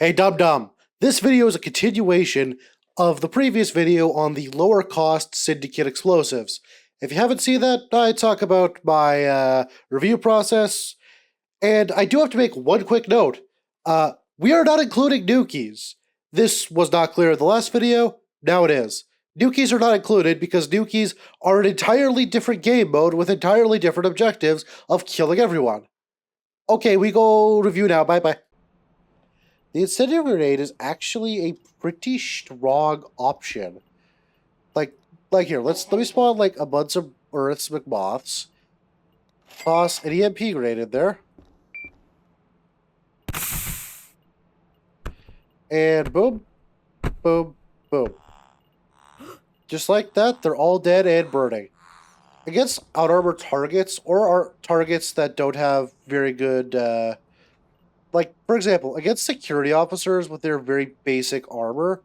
Hey Dum Dum, this video is a continuation of the previous video on the lower cost Syndicate explosives. If you haven't seen that, I talk about my review process, and I do have to make one quick note. We are not including nukies. This was not clear in the last video, now it is. Nukies are not included because nukies are an entirely different game mode with entirely different objectives of killing everyone. Okay, we go review now, bye bye. The incendiary grenade is actually a pretty strong option. Like here, let me spawn like a bunch of Earth's McMoths. Toss an EMP grenade in there. And boom, boom, boom. Just like that, they're all dead and burning. Against out-armored targets, or targets that don't have very good, like, for example, against security officers with their very basic armor,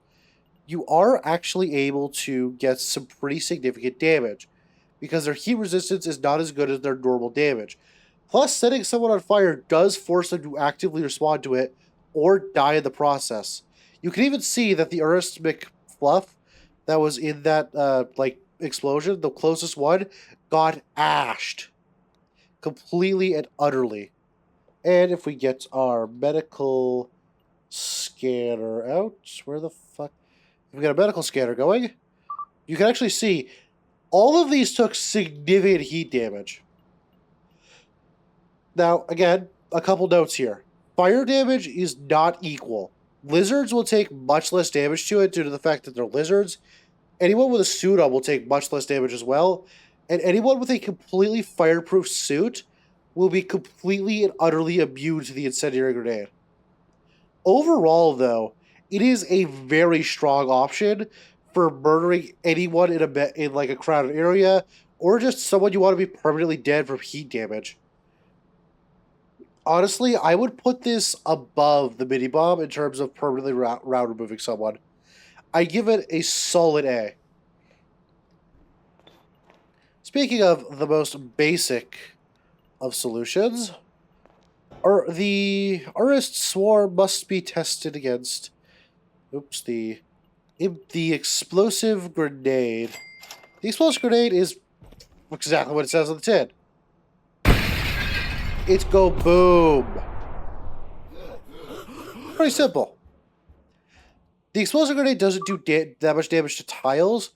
you are actually able to get some pretty significant damage, because their heat resistance is not as good as their normal damage. Plus, setting someone on fire does force them to actively respond to it, or die in the process. You can even see that the Ernest McFluff that was in that, explosion, the closest one, got ashed. Completely and utterly. And if we get our medical scanner out, where the fuck? If we got a medical scanner going, you can actually see all of these took significant heat damage. Now, again, a couple notes here. Fire damage is not equal. Lizards will take much less damage to it due to the fact that they're lizards. Anyone with a suit on will take much less damage as well. And anyone with a completely fireproof suit will be completely and utterly immune to the incendiary grenade. Overall, though, it is a very strong option for murdering anyone in like a crowded area, or just someone you want to be permanently dead from heat damage. Honestly, I would put this above the mini bomb in terms of permanently round removing someone. I give it a solid A. Speaking of the most basic of solutions, the Arist Swarm must be tested against, the explosive grenade. The explosive grenade is exactly what it says on the tin. It's go boom. Pretty simple. The explosive grenade doesn't do that much damage to tiles,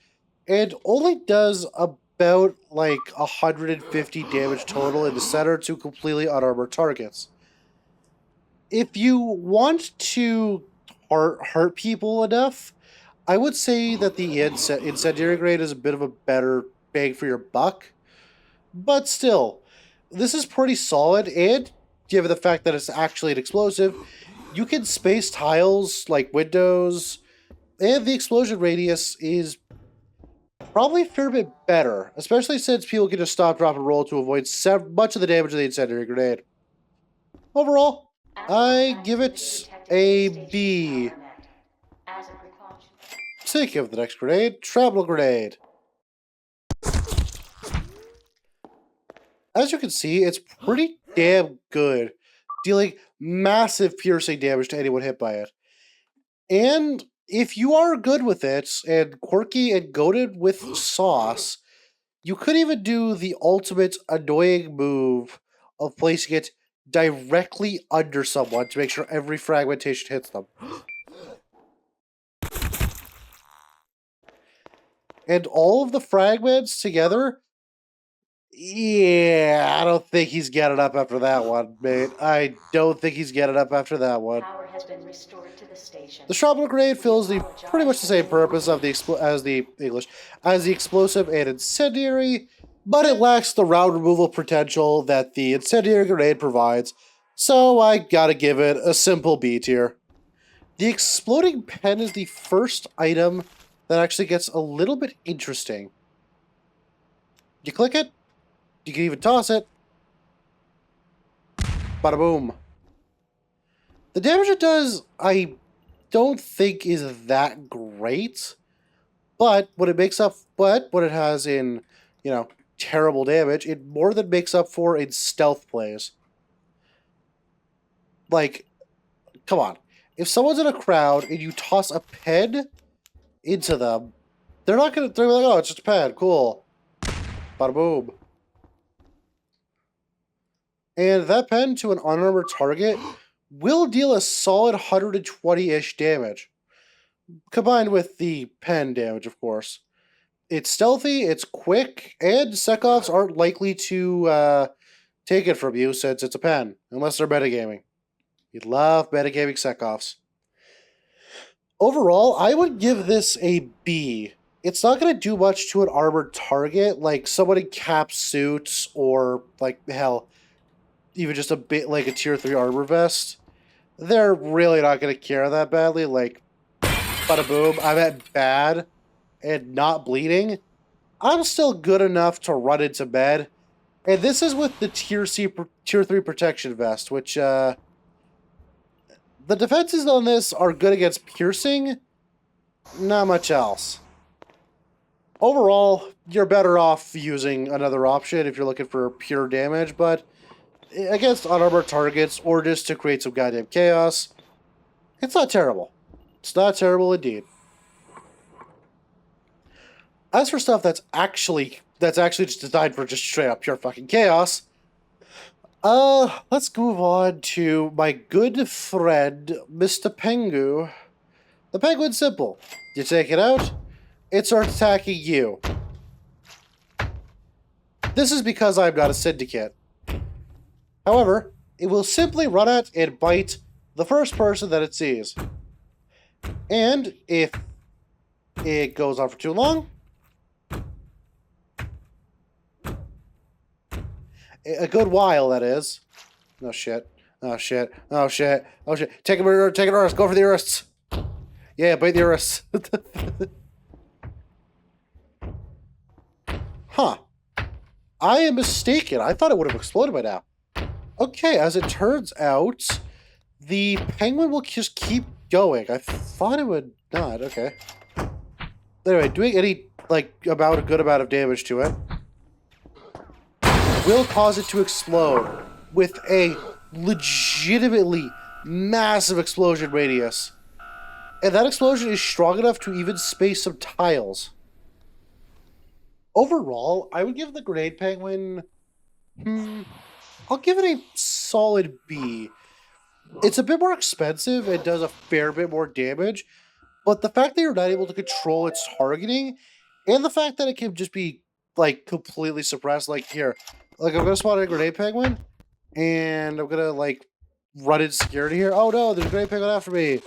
and only does about like 150 damage total in the center to completely unarmored targets. If you want to hurt people enough, I would say that the incendiary grenade is a bit of a better bang for your buck. But still, this is pretty solid, and given the fact that it's actually an explosive, you can space tiles like windows, and the explosion radius is probably a fair bit better, especially since people can just stop, drop, and roll to avoid much of the damage of the incendiary grenade. Overall, I give it a B. Think of the next grenade, travel grenade. As you can see, it's pretty damn good, dealing massive piercing damage to anyone hit by it. And if you are good with it, and quirky and goated with sauce, you could even do the ultimate annoying move of placing it directly under someone to make sure every fragmentation hits them. And all of the fragments together, yeah, I don't think he's getting up after that one, mate. I don't think he's getting up after that one. Power has been restored to the station. The shrapnel grenade fills pretty much the same purpose of as the explosive and incendiary, but it lacks the round removal potential that the incendiary grenade provides, so I gotta give it a simple B tier. The exploding pen is the first item that actually gets a little bit interesting. You click it, you can even toss it. Bada boom. The damage it does, I don't think is that great, but what it has in, terrible damage, it more than makes up for in stealth plays. Like, come on. if someone's in a crowd and you toss a pen into them, they're not gonna, they're like, oh, it's just a pen, cool. Bada boom. And that pen to an unarmored target will deal a solid 120-ish damage. Combined with the pen damage, of course. It's stealthy, it's quick, and Sekovs aren't likely to take it from you since it's a pen, unless they're metagaming. You'd love metagaming Sekovs. Overall, I would give this a B. It's not going to do much to an armored target, like someone in cap suits, or, like, hell, even just a bit like a tier 3 armor vest. They're really not going to care that badly, like, bada boom, I'm at bad and not bleeding. I'm still good enough to run into bed. And this is with the tier 3 protection vest, which, the defenses on this are good against piercing, not much else. Overall, you're better off using another option if you're looking for pure damage, but against unarmored targets or just to create some goddamn chaos, it's not terrible. It's not terrible indeed. As for stuff that's actually just designed for just straight up pure fucking chaos, let's move on to my good friend, Mr. Pengu. The penguin's simple. You take it out, it starts attacking you. This is because I'm not a syndicate. However, it will simply run at and bite the first person that it sees. And if it goes on for too long, a good while, that is. Oh shit. Oh shit. Oh shit. Oh shit. Take an Urus. Go for the Urus. Yeah, bite the Urus. Huh. I am mistaken. I thought it would have exploded by now. Okay, as it turns out, the penguin will just keep going. I thought it would not. Okay. Anyway, doing any, like, a good amount of damage to it will cause it to explode with a legitimately massive explosion radius. And that explosion is strong enough to even space some tiles. Overall, I would give the grenade penguin... I'll give it a solid B. It's a bit more expensive and does a fair bit more damage, but the fact that you're not able to control its targeting, and the fact that it can just be, like, completely suppressed, like, here. Like, I'm gonna spawn a grenade penguin, and I'm gonna, like, run in security here. Oh no, there's a grenade penguin after me.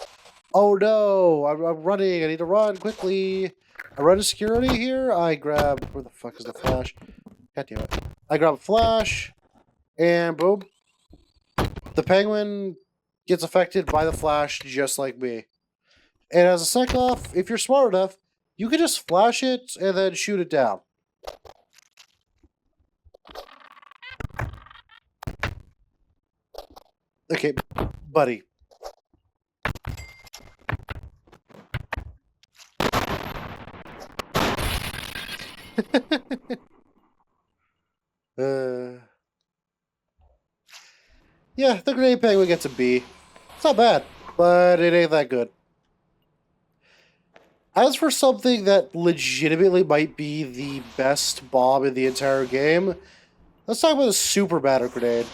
Oh no, I'm running, I need to run quickly. I run to security here, I grab, where the fuck is the flash? God damn it. I grab a flash, and boom. The penguin gets affected by the flash just like me. And as a sec off, if you're smart enough, you can just flash it and then shoot it down. Okay, buddy. Yeah, the grenade penguin gets a B. It's not bad, but it ain't that good. As for something that legitimately might be the best bomb in the entire game, let's talk about the super batter grenade.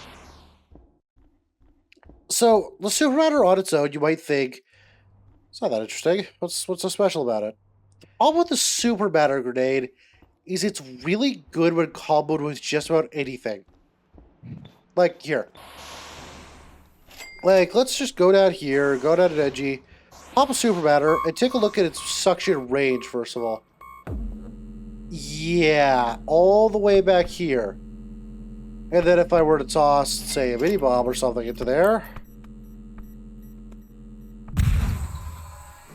So, the super batter on its own, you might think, it's not that interesting. What's so special about it? The problem with the super batter grenade is it's really good when comboed with just about anything. Like, here. Like, let's just go down here, go down to Edgy, pop a super batter, and take a look at its suction range, first of all. Yeah, all the way back here. And then if I were to toss, say, a mini bomb or something into there,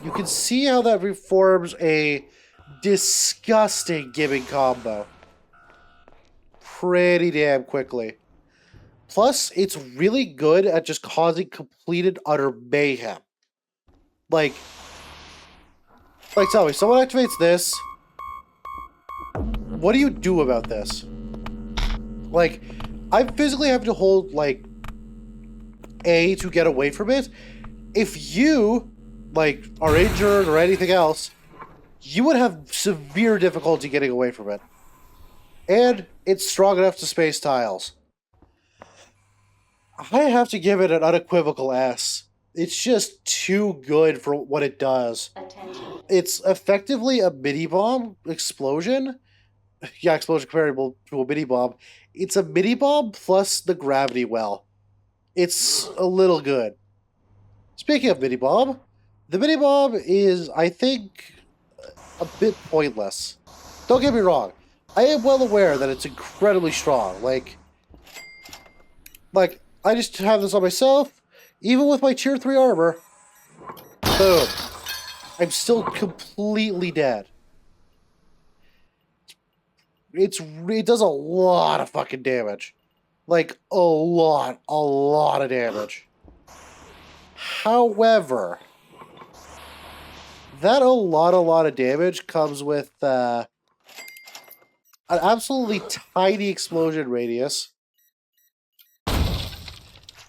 you can see how that reforms a disgusting giving combo. Pretty damn quickly. Plus, it's really good at just causing complete and utter mayhem. Like, tell me, someone activates this. What do you do about this? Like, I physically have to hold, like, A to get away from it. If you, like, are injured or anything else, you would have severe difficulty getting away from it. And it's strong enough to space tiles. I have to give it an unequivocal S. It's just too good for what it does. Attention. It's effectively a mini bomb explosion. Yeah, explosion comparable to a mini bomb. It's a mini bomb plus the gravity well. It's a little good. Speaking of mini bomb, the mini bomb is, I think, a bit pointless. Don't get me wrong. I am well aware that it's incredibly strong. Like I just have this on myself, even with my tier 3 armor. Boom. I'm still completely dead. It does a lot of fucking damage. Like, a lot of damage. However, that a lot of damage comes with an absolutely tiny explosion radius,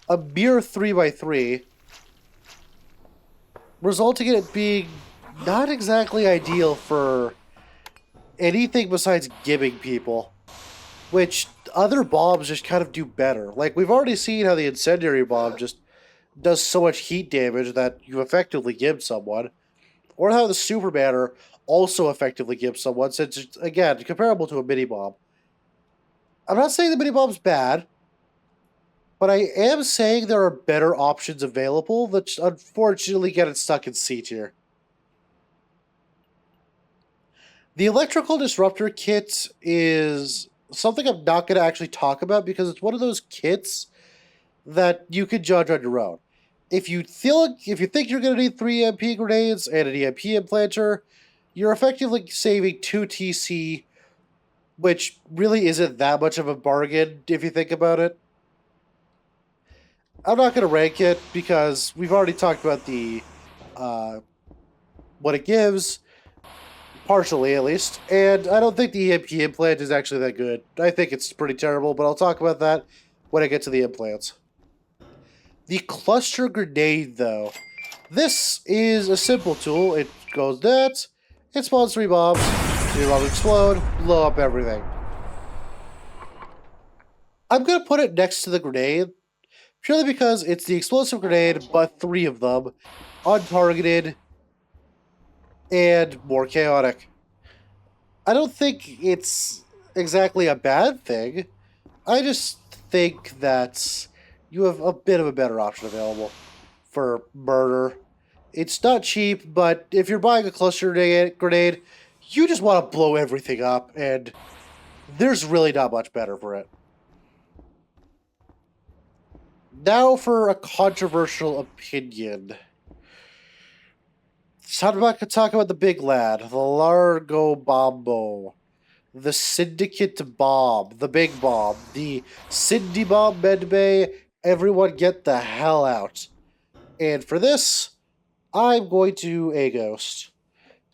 a mere 3x3, resulting in it being not exactly ideal for anything besides gibbing people, which other bombs just kind of do better. Like, we've already seen how the incendiary bomb just does so much heat damage that you effectively gib someone, or how the super banner also effectively gives someone, since it's, again, comparable to a mini bomb. I'm not saying the mini bomb's bad, but I am saying there are better options available that unfortunately get it stuck in C tier. The electrical disruptor kit is something I'm not going to actually talk about because it's one of those kits that you can judge on your own. If you think you're going to need 3 EMP grenades and an EMP implanter, you're effectively saving 2 TC, which really isn't that much of a bargain if you think about it. I'm not going to rank it because we've already talked about the what it gives, partially at least, and I don't think the EMP implant is actually that good. I think it's pretty terrible, but I'll talk about that when I get to the implants. The cluster grenade, though. This is a simple tool. It goes that. It spawns 3 bombs. 3 bombs explode. Blow up everything. I'm going to put it next to the grenade, purely because it's the explosive grenade, but 3 of them. Untargeted. And more chaotic. I don't think it's exactly a bad thing. I just think that you have a bit of a better option available for murder. It's not cheap, but if you're buying a cluster grenade, you just want to blow everything up, and there's really not much better for it. Now for a controversial opinion. It's time to talk about the big lad, the Largo Bombo. The Syndicate bomb, the big bomb, the Cindy bomb medbay, everyone get the hell out. And for this, I'm going to A-Ghost,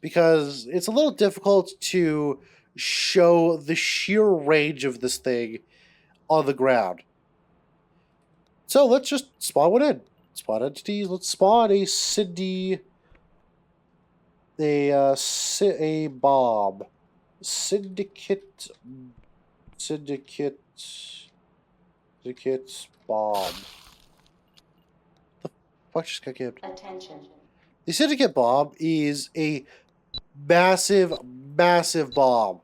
because it's a little difficult to show the sheer range of this thing on the ground. So let's just spawn one in. Spawn entities, let's spawn a Cindy, a bomb. Syndicate bomb. The fuck just got gibbed? Attention. The Syndicate bomb is a massive bomb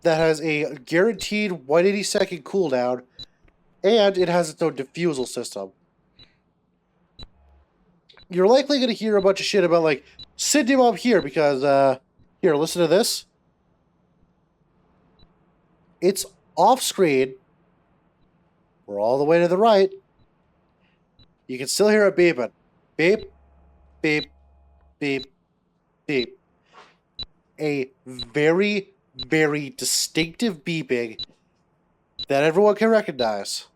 that has a guaranteed 180-second cooldown, and it has its own diffusal system. You're likely going to hear a bunch of shit about, like, Cindy bomb here, because, here, listen to this. It's off screen. We're all the way to the right. You can still hear it beeping. Beep, beep, beep, beep. A very distinctive beeping that everyone can recognize.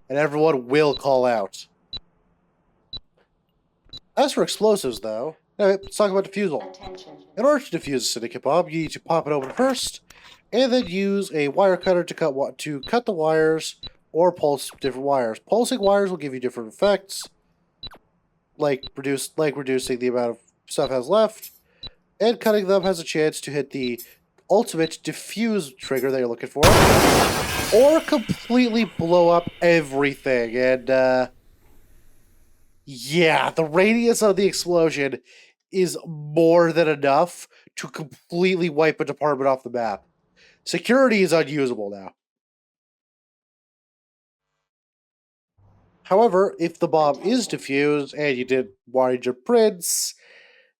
And everyone will call out. As for explosives, though, let's talk about defusal. Attention. In order to defuse a Syndicate bomb, you need to pop it open first, and then use a wire cutter to cut the wires or pulse different wires. Pulsing wires will give you different effects. like reducing the amount of stuff it has left, and cutting them has a chance to hit the ultimate diffuse trigger that you're looking for, or completely blow up everything. And yeah, the radius of the explosion is more than enough to completely wipe a department off the map. Security is unusable now. However, if the bomb is defused and you did wind your prints,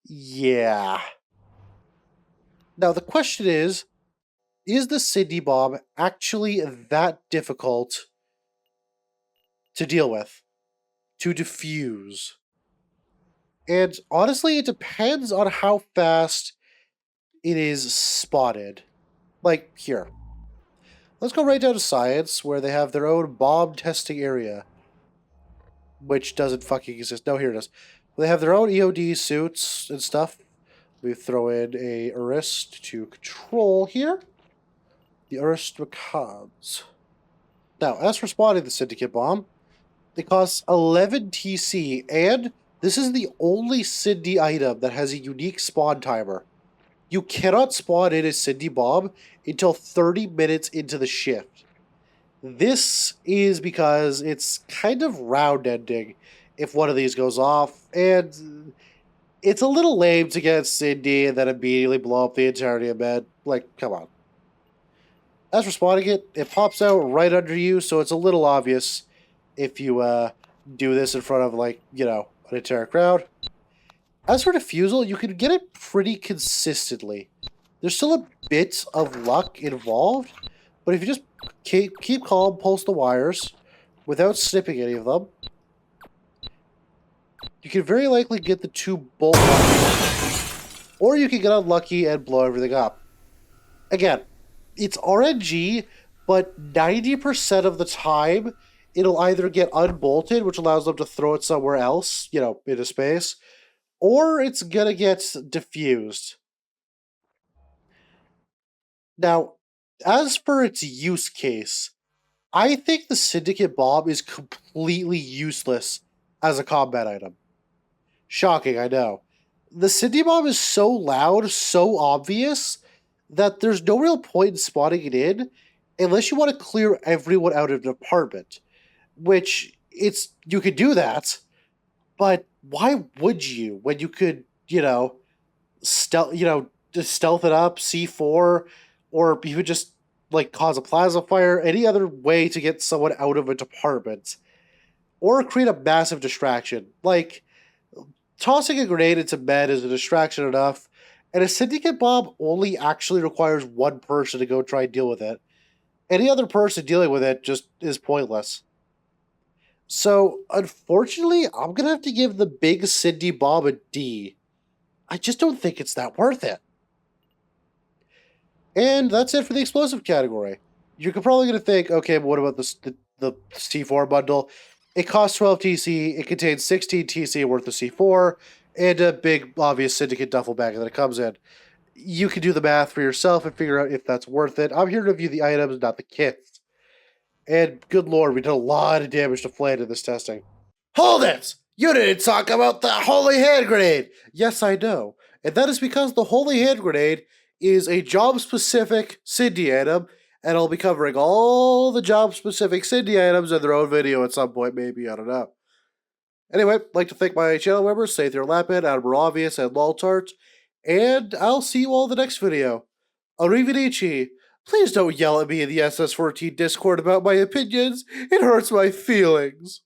yeah. Now the question is the Sydney bomb actually that difficult to deal with, to defuse? And honestly, it depends on how fast it is spotted. Like here. Let's go right down to science, where they have their own bomb testing area. Which doesn't fucking exist. No, here it is. They have their own EOD suits and stuff. We throw in a Arist to control here. The Arist Macabres. Now, as for spotting the Syndicate bomb, it costs 11 TC, and this is the only Sydney item that has a unique spawn timer. You cannot spawn in a Sydney bomb until 30 minutes into the shift. This is because it's kind of round ending if one of these goes off, and it's a little lame to get Sydney and then immediately blow up the entirety of bed. Like, come on. As for spotting it, it pops out right under you, so it's a little obvious if you do this in front of, like, you know, an entire crowd. As for defusal, you can get it pretty consistently. There's still a bit of luck involved, but if you just keep calm, pulse the wires without snipping any of them, you can very likely get the two bolt ones, or you can get unlucky and blow everything up. Again, it's RNG, but 90% of the time, it'll either get unbolted, which allows them to throw it somewhere else, you know, into space, or it's gonna get diffused. Now, as for its use case, I think the Syndicate bomb is completely useless as a combat item. Shocking, I know. The Syndicate bomb is so loud, so obvious, that there's no real point in spotting it in unless you want to clear everyone out of an apartment. Which, you could do that, but why would you when you could, just stealth it up, C4, or you would just like cause a plasma fire, any other way to get someone out of a department, or create a massive distraction. Like tossing a grenade into bed is a distraction enough, and a Syndicate bomb only actually requires one person to go try and deal with it. Any other person dealing with it just is pointless. So, unfortunately, I'm gonna have to give the big Sydney bomb a D. I just don't think it's that worth it. And that's it for the explosive category. You're probably gonna think, okay, but what about the C4 bundle? It costs 12 TC, it contains 16 TC worth of C4, and a big, obvious Syndicate duffel bag that it comes in. You can do the math for yourself and figure out if that's worth it. I'm here to review the items, not the kits. And good lord, we did a lot of damage to Flan in this testing. Hold it! You didn't talk about the Holy Hand Grenade! Yes, I know. And that is because the Holy Hand Grenade is a job-specific Sydney item, and I'll be covering all the job-specific Sydney items in their own video at some point, maybe, I don't know. Anyway, I'd like to thank my channel members, Sather Lapid, Admiral Obvious, and Loltart, and I'll see you all in the next video. Arrivederci. Please don't yell at me in the SS14 Discord about my opinions. It hurts my feelings.